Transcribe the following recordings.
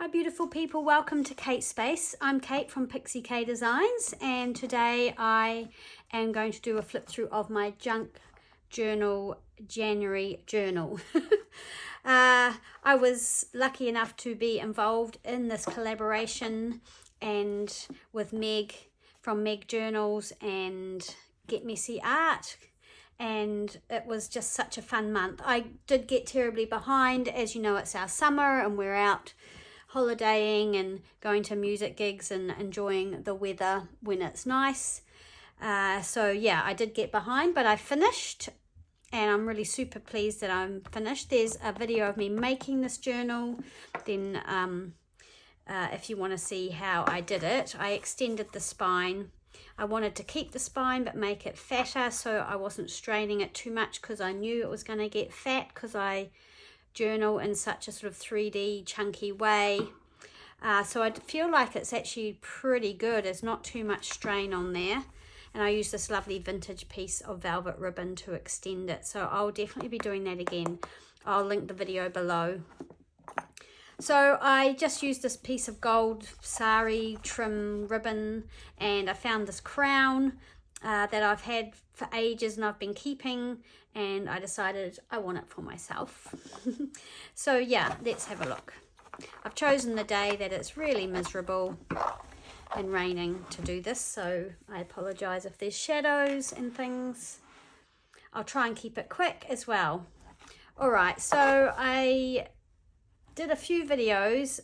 Hi beautiful people, welcome to Kate's Space. I'm Kate from Pixie Designs, and today I am going to do a flip through of my junk journal January journal. I was lucky enough to be involved in this collaboration and with Meg from Meg Journals and Get Messy Art, and it was just such a fun month. I did get terribly behind. As you know, it's our summer and we're out holidaying and going to music gigs and enjoying the weather when it's nice. So yeah, I did get behind, but I finished and I'm really super pleased that I'm finished. There's a video of me making this journal. Then if you want to see how I did it, I extended the spine. I wanted to keep the spine but make it fatter, so I wasn't straining it too much because I knew it was going to get fat because I journal in such a sort of 3D chunky way. So I feel like it's actually pretty good. There's not too much strain on there. And I use this lovely vintage piece of velvet ribbon to extend it. So I'll definitely be doing that again. I'll link the video below. So I just used this piece of gold sari trim ribbon, and I found this crown that I've had for ages and I've been keeping, and I decided I want it for myself. So yeah, let's have a look. I've chosen the day that it's really miserable and raining to do this, so I apologize if there's shadows and things. I'll try and keep it quick as well. Alright, so I did a few videos,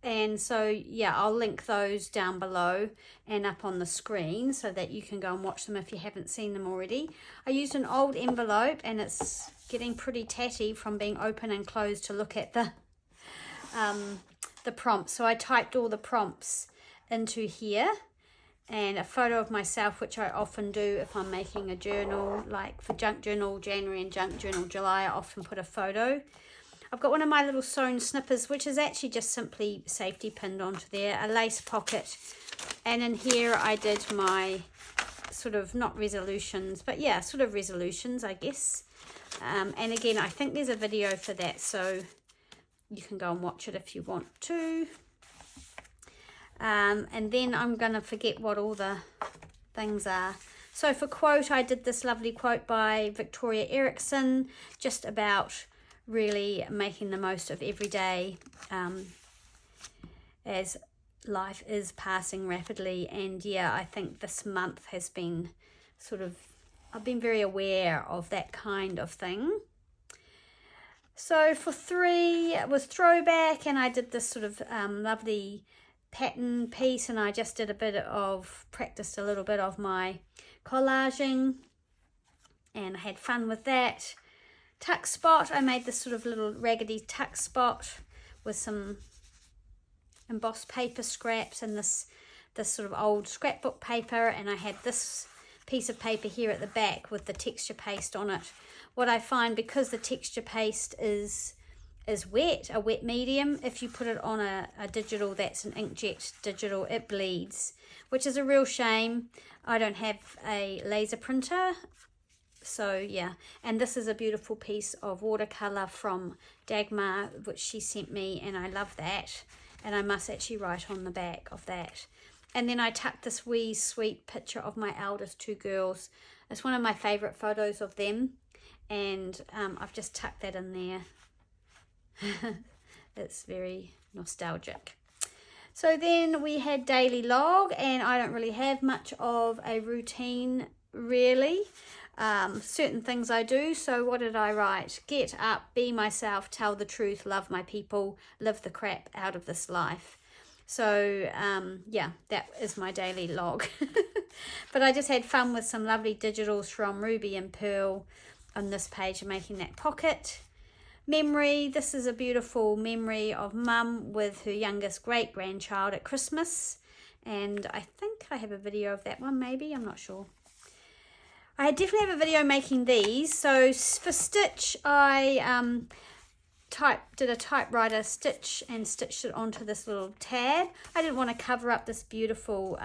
and so yeah, I'll link those down below and up on the screen so that you can go and watch them if you haven't seen them already. I used an old envelope and it's getting pretty tatty from being open and closed to look at the prompts. So I typed all the prompts into here, and a photo of myself, which I often do if I'm making a journal, like for Junk Journal January and Junk Journal July, I often put a photo. I've got one of my little sewn snippers, which is actually just simply safety pinned onto there, a lace pocket, and in here I did my sort of, not resolutions, but yeah, sort of resolutions, I guess. And again, I think there's a video for that, so you can go and watch it if you want to. And then I'm going to forget what all the things are. So for quote, I did this lovely quote by Victoria Erickson, just about really making the most of every day as life is passing rapidly. And yeah, I think this month has been sort of, I've been very aware of that kind of thing. So for 3 it was Throwback, and I did this sort of lovely pattern piece, and I just did a bit of, practiced a little bit of my collaging and I had fun with that. Tuck spot, I made this sort of little raggedy tuck spot with some embossed paper scraps and this sort of old scrapbook paper, and I had this piece of paper here at the back with the texture paste on it. What I find, because the texture paste is wet, a wet medium, if you put it on a digital that's an inkjet digital, it bleeds, which is a real shame. I don't have a laser printer. So yeah, and this is a beautiful piece of watercolor from Dagmar, which she sent me, and I love that, and I must actually write on the back of that. And then I tucked this wee sweet picture of my eldest 2 girls. It's one of my favorite photos of them, and I've just tucked that in there. It's very nostalgic. So then we had daily log, and I don't really have much of a routine really. Certain things I do. So what did I write? Get up, be myself, tell the truth, love my people, live the crap out of this life. So yeah, that is my daily log. But I just had fun with some lovely digitals from Ruby and Pearl on this page, making that pocket. Memory, this is a beautiful memory of Mum with her youngest great-grandchild at Christmas, and I think I have a video of that one, maybe, I'm not sure. I definitely have a video making these. So for stitch, I did a typewriter stitch and stitched it onto this little tab. I didn't want to cover up this beautiful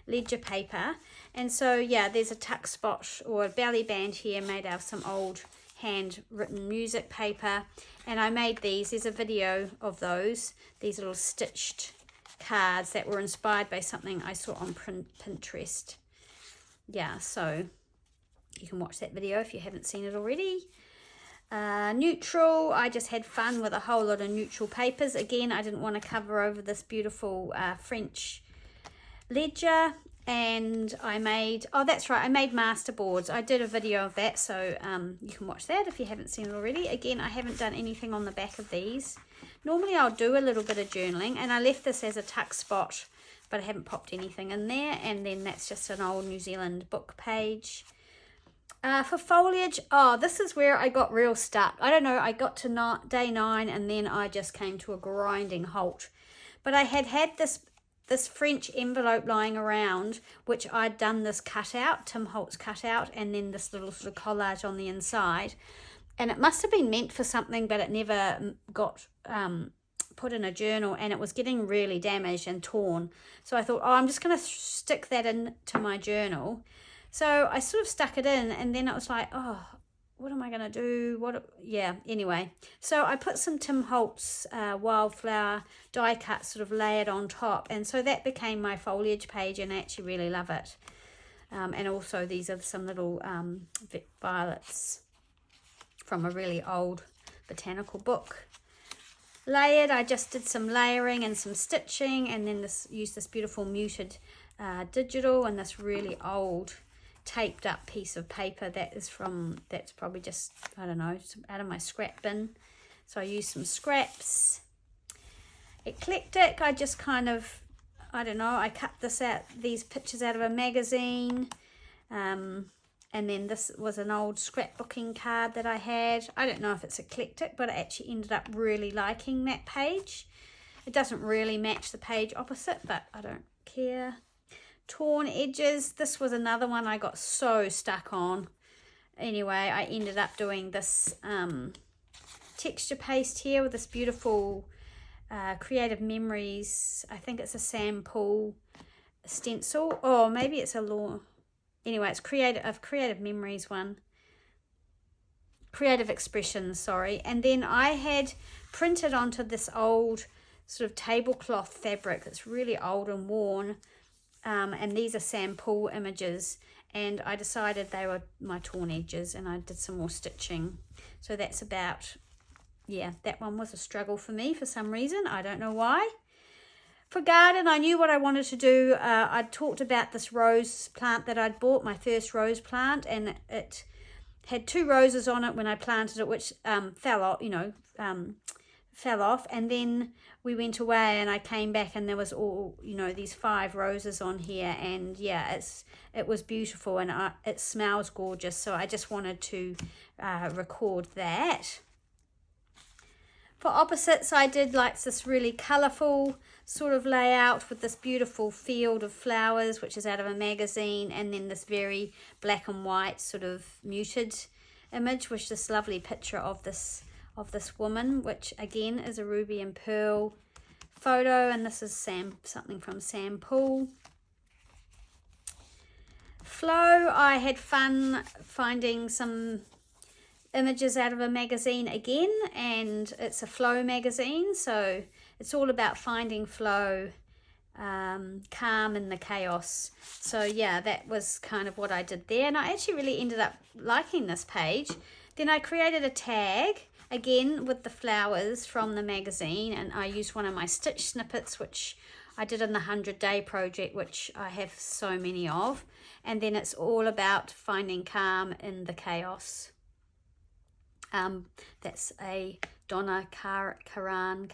ledger paper, and so yeah, there's a tuck spot or a belly band here made out of some old handwritten music paper, and I made these. There's a video of those, these little stitched cards that were inspired by something I saw on Pinterest. Yeah, so you can watch that video if you haven't seen it already. Neutral, I just had fun with a whole lot of neutral papers. Again, I didn't want to cover over this beautiful French ledger, and I made, oh that's right, I made master boards. I did a video of that, so you can watch that if you haven't seen it already. Again, I haven't done anything on the back of these. Normally I'll do a little bit of journaling, and I left this as a tuck spot, but I haven't popped anything in there. And then that's just an old New Zealand book page. For foliage, oh, this is where I got real stuck. I don't know, I got to day 9 and then I just came to a grinding halt. But I had this French envelope lying around, which I'd done this cutout, Tim Holtz cutout, and then this little sort of collage on the inside. And it must have been meant for something, but it never got put in a journal, and it was getting really damaged and torn. So I thought, oh, I'm just going to stick that into my journal. So I sort of stuck it in, and then it was like, oh, what am I going to do? Yeah, anyway. So I put some Tim Holtz wildflower die cut sort of layered on top, and so that became my foliage page, and I actually really love it. And also these are some little violets from a really old botanical book. Layered, I just did some layering and some stitching, and then used this beautiful muted digital and this really old taped up piece of paper that's probably just, I don't know, out of my scrap bin. So I used some scraps. Eclectic, I just kind of, I don't know, I cut these pictures out of a magazine. And then this was an old scrapbooking card that I had. I don't know if it's eclectic, but I actually ended up really liking that page. It doesn't really match the page opposite, but I don't care. Torn edges, this was another one I got so stuck on. Anyway, I ended up doing this texture paste here with this beautiful Creative Memories, I think it's a Sam Poole stencil, or maybe it's a law. Anyway, it's Creative Memories one. Creative Expressions, sorry. And then I had printed onto this old sort of tablecloth fabric that's really old and worn. And these are Sam Poole images, and I decided they were my torn edges, and I did some more stitching. So that's about, yeah, that one was a struggle for me for some reason. I don't know why. For garden, I knew what I wanted to do. I'd talked about this rose plant that I'd bought, my first rose plant, and it had 2 roses on it when I planted it, which fell off, and then we went away and I came back and there was all, these 5 roses on here, and yeah, it was beautiful, and it smells gorgeous, so I just wanted to record that. For opposites, I did like this really colourful sort of layout with this beautiful field of flowers, which is out of a magazine, and then this very black and white sort of muted image, which is this lovely picture of this woman, which again is a ruby and pearl photo, and this is something from Sam Poole. Flow, I had fun finding some images out of a magazine again, and it's a flow magazine, so it's all about finding flow, calm in the chaos. So yeah, that was kind of what I did there, and I actually really ended up liking this page. Then I created a tag again with the flowers from the magazine, and I used one of my stitch snippets, which I did in the 100-day project, which I have so many of, and then it's all about finding calm in the chaos. That's a Donna Karan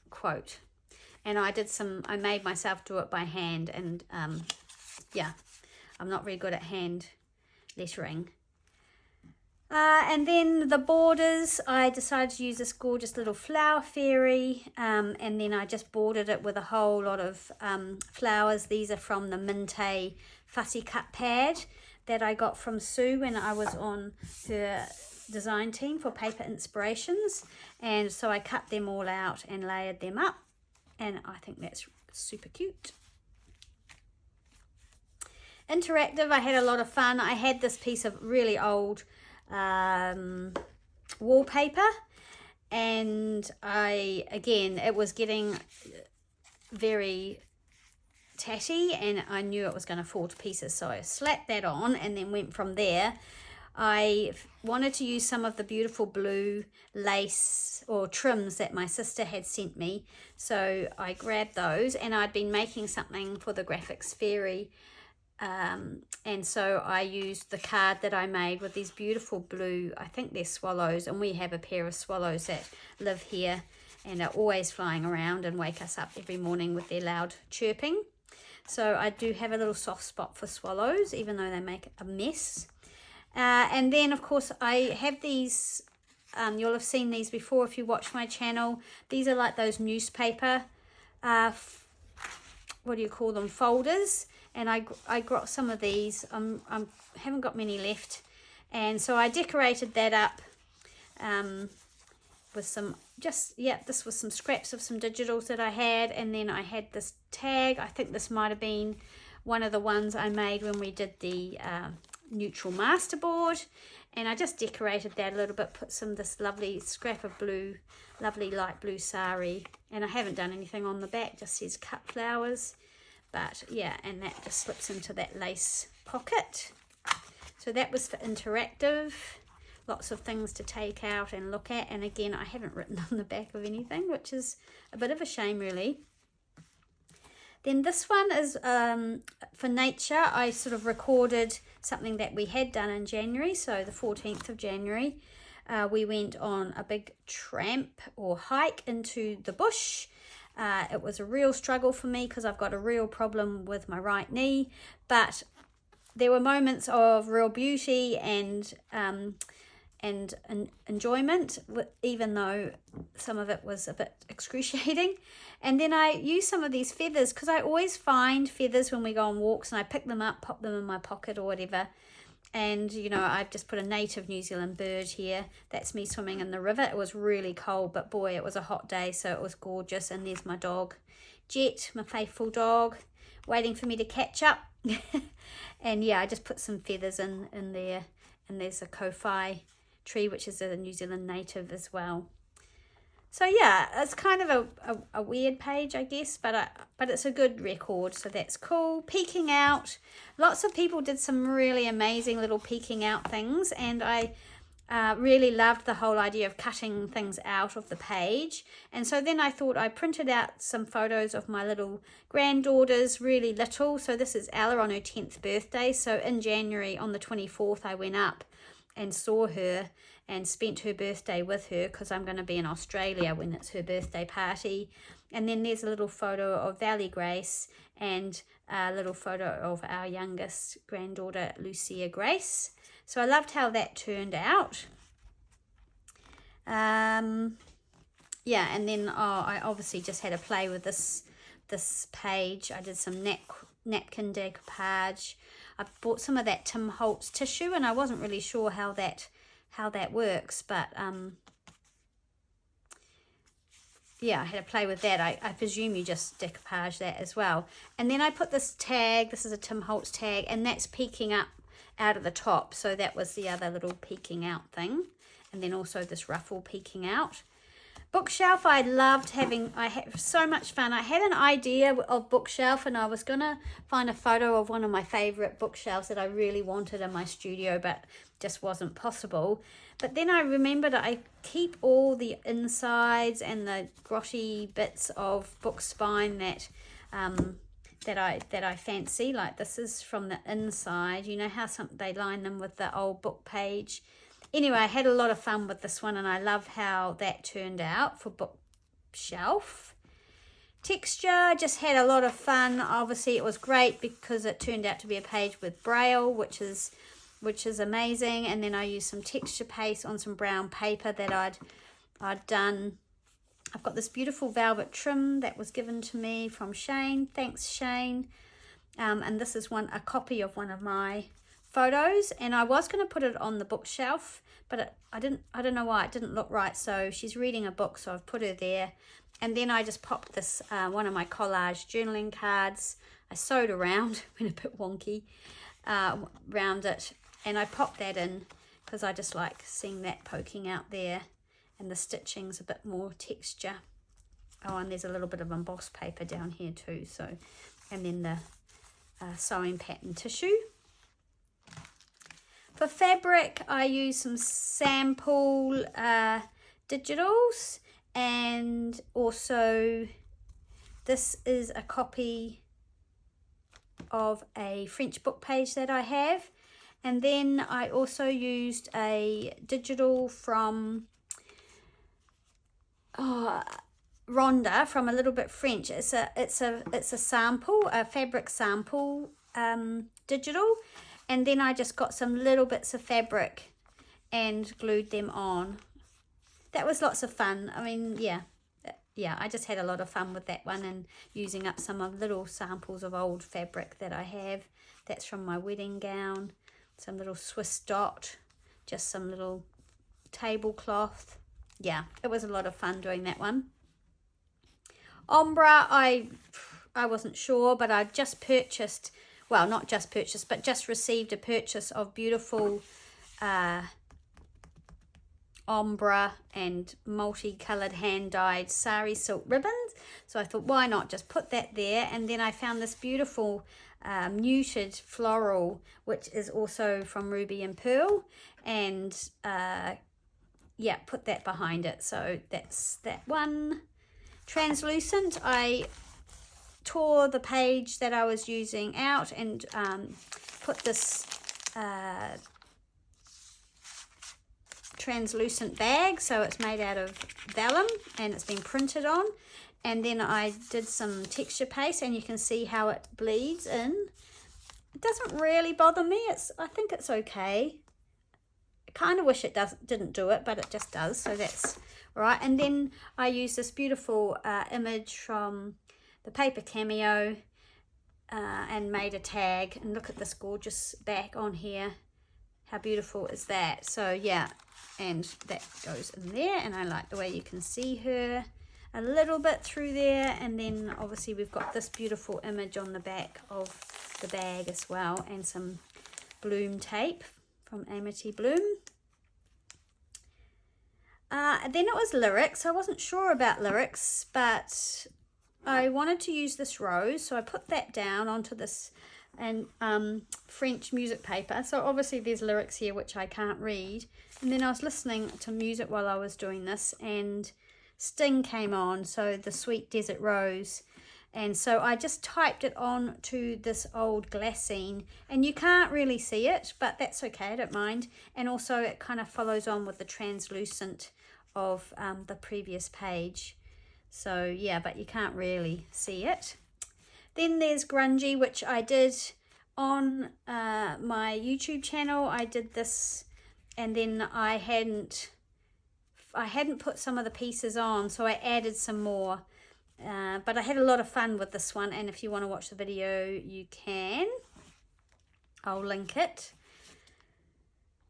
quote, and I made myself do it by hand, and yeah, I'm not very good at hand lettering. And then the borders, I decided to use this gorgeous little flower fairy, and then I just bordered it with a whole lot of flowers. These are from the Minte fussy cut pad that I got from Sue when I was on her design team for Paper Inspirations, and so I cut them all out and layered them up, and I think that's super cute. Interactive, I had a lot of fun. I had this piece of really old Wallpaper, and it was getting very tatty and I knew it was going to fall to pieces, so I slapped that on and then went from there. I wanted to use some of the beautiful blue lace or trims that my sister had sent me, so I grabbed those, and I'd been making something for the graphics fairy, and so I used the card that I made with these beautiful blue, I think they're swallows, and we have a pair of swallows that live here and are always flying around and wake us up every morning with their loud chirping. So I do have a little soft spot for swallows, even though they make a mess. And then, of course, I have these, you'll have seen these before if you watch my channel. These are like those newspaper, what do you call them, folders. And I got some of these. Haven't got many left. And so I decorated that up with some, this was some scraps of some digitals that I had. And then I had this tag. I think this might have been one of the ones I made when we did the neutral masterboard, and I just decorated that a little bit, put this lovely scrap of blue, lovely light blue sari, and I haven't done anything on the back, just says cut flowers, but yeah, and that just slips into that lace pocket. So that was for interactive, lots of things to take out and look at, and again I haven't written on the back of anything, which is a bit of a shame really. Then this one is for nature. I sort of recorded something that we had done in January, so the 14th of January. We went on a big tramp or hike into the bush. It was a real struggle for me because I've got a real problem with my right knee, but there were moments of real beauty and enjoyment, even though some of it was a bit excruciating. And then I used some of these feathers because I always find feathers when we go on walks, and I pick them up, pop them in my pocket or whatever. And you know, I've just put a native New Zealand bird here. That's me swimming in the river. It was really cold, but boy, it was a hot day, so it was gorgeous. And there's my dog Jet, my faithful dog, waiting for me to catch up. And yeah, I just put some feathers in there, and there's a kowhai tree, which is a New Zealand native as well. So yeah, it's kind of a weird page, I guess, but it's a good record, so that's cool. Peeking out, lots of people did some really amazing little peeking out things, and I really loved the whole idea of cutting things out of the page. And so then I thought I printed out some photos of my little granddaughters, really little. So this is Ella on her 10th birthday. So in January on the 24th I went up and saw her and spent her birthday with her because I'm going to be in Australia when it's her birthday party. And then there's a little photo of Valley Grace and a little photo of our youngest granddaughter Lucia Grace. So I loved how that turned out. Yeah, and then I obviously just had a play with this page. I did some napkin decoupage. I bought some of that Tim Holtz tissue, and I wasn't really sure how that works, but yeah, I had a play with that. I presume you just decoupage that as well. And then I put this tag. This is a Tim Holtz tag, and that's peeking up out of the top. So that was the other little peeking out thing. And then also this ruffle peeking out. Bookshelf, I had so much fun. I had an idea of bookshelf, and I was going to find a photo of one of my favourite bookshelves that I really wanted in my studio, but just wasn't possible. But then I remembered I keep all the insides and the grotty bits of book spine that I fancy. Like this is from the inside. You know how they line them with the old book page. Anyway, I had a lot of fun with this one, and I love how that turned out for bookshelf. Texture, just had a lot of fun. Obviously, it was great because it turned out to be a page with braille, which is amazing. And then I used some texture paste on some brown paper that I'd done. I've got this beautiful velvet trim that was given to me from Shane. Thanks, Shane. And this is a copy of one of my photos, and I was going to put it on the bookshelf, but I don't know why it didn't look right. So she's reading a book, so I've put her there. And then I just popped this one of my collage journaling cards. I sewed around, went a bit wonky, around it, and I popped that in because I just like seeing that poking out there, and the stitching's a bit more texture. Oh, and there's a little bit of embossed paper down here too. So, and then the sewing pattern tissue. For fabric, I use some sample digitals, and also this is a copy of a French book page that I have. And then I also used a digital from Rhonda from A Little Bit French. It's a sample, a fabric sample digital, and then I just got some little bits of fabric and glued them on. That was lots of fun. I mean, yeah, I just had a lot of fun with that one, and using up some of little samples of old fabric that I have. That's from my wedding gown, some little Swiss dot, just some little tablecloth. Yeah, it was a lot of fun doing that one. Ombre, I wasn't sure, but I just purchased, well, not just purchased, but just received a purchase of beautiful ombre and multicolored hand-dyed sari silk ribbons. So I thought, why not just put that there? And then I found this beautiful muted floral, which is also from Ruby and Pearl, and yeah, put that behind it. So that's that one. Translucent, I tore the page that I was using out and put this translucent bag, so it's made out of vellum and it's been printed on. And then I did some texture paste, and you can see how it bleeds in. It doesn't really bother me. I think it's okay. I kind of wish it didn't do it, but it just does, so that's right. And then I use this beautiful image from the paper cameo and made a tag, and look at this gorgeous back on here. How beautiful is that? So yeah, and that goes in there, and I like the way you can see her a little bit through there. And then obviously we've got this beautiful image on the back of the bag as well, and some bloom tape from Amity Bloom. Then it was lyrics. I wasn't sure about lyrics, but I wanted to use this rose, so I put that down onto this and French music paper. So obviously there's lyrics here which I can't read. And then I was listening to music while I was doing this, and Sting came on, so the Sweet Desert Rose. And so I just typed it on to this old glassine, and you can't really see it, but that's okay, I don't mind. And also it kind of follows on with the translucent of the previous page. So yeah, but you can't really see it. Then there's grungy, which I did on my YouTube channel. I did this, and then I hadn't put some of the pieces on, so I added some more. But I had a lot of fun with this one, and if you want to watch the video, you can. I'll link it.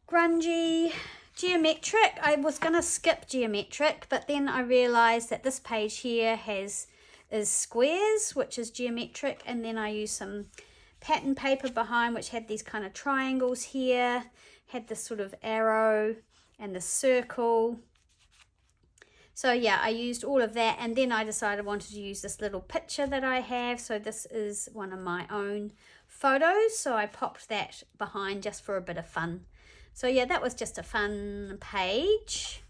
Grungy, geometric. I was going to skip geometric, but then I realised that this page here is squares, which is geometric, and then I used some pattern paper behind, which had these kind of triangles here, had this sort of arrow and the circle. So yeah, I used all of that, and then I decided I wanted to use this little picture that I have. So this is one of my own photos, so I popped that behind just for a bit of fun. So yeah, that was just a fun page.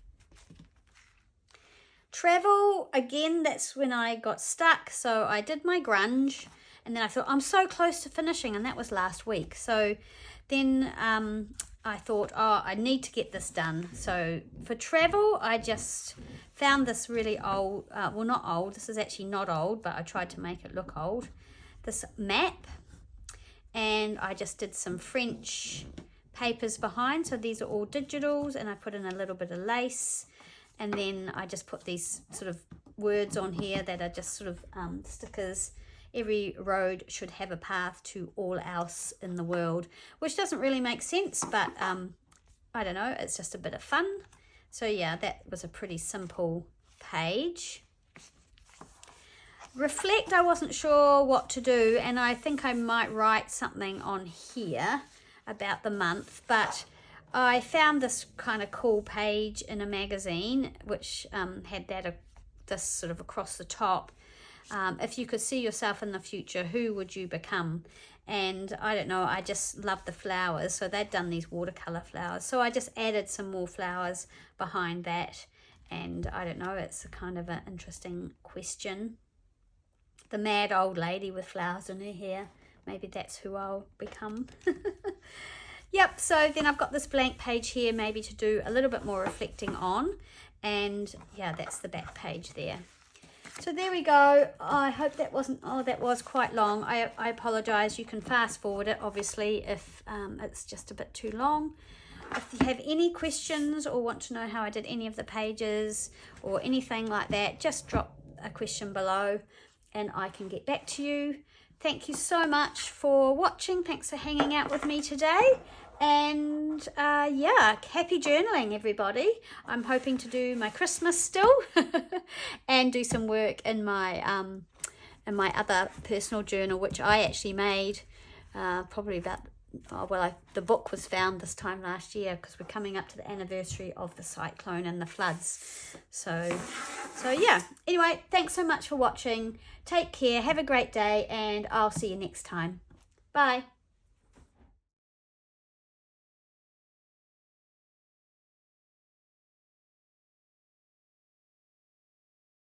Travel, again, that's when I got stuck. So I did my grunge, and then I thought, I'm so close to finishing, and that was last week. So then I thought, oh, I need to get this done. So for travel, I just found this really old, well, not old, this is actually not old, but I tried to make it look old, this map, and I just did some French papers behind. So these are all digitals, and I put in a little bit of lace, and then I just put these sort of words on here that are just sort of stickers. Every road should have a path to all else in the world, which doesn't really make sense, but I don't know, it's just a bit of fun. So yeah, that was a pretty simple page. Reflect, I wasn't sure what to do, and I think I might write something on here about the month, but I found this kind of cool page in a magazine which had that this sort of across the top. If you could see yourself in the future, who would you become? And I don't know, I just love the flowers. So they'd done these watercolor flowers. So I just added some more flowers behind that. And I don't know, it's a kind of an interesting question. The mad old lady with flowers in her hair. Maybe that's who I'll become. Yep, so then I've got this blank page here maybe to do a little bit more reflecting on. And yeah, that's the back page there. So there we go. I hope that wasn't, oh, that was quite long. I apologize. You can fast forward it, obviously, if it's just a bit too long. If you have any questions or want to know how I did any of the pages or anything like that, just drop a question below and I can get back to you. Thank you so much for watching. Thanks for hanging out with me today. And yeah, happy journaling, everybody. I'm hoping to do my Christmas still and do some work in my other personal journal, which I actually made probably about, oh, well, the book was found this time last year because we're coming up to the anniversary of the cyclone and the floods. So yeah, anyway, thanks so much for watching. Take care, have a great day, and I'll see you next time. Bye.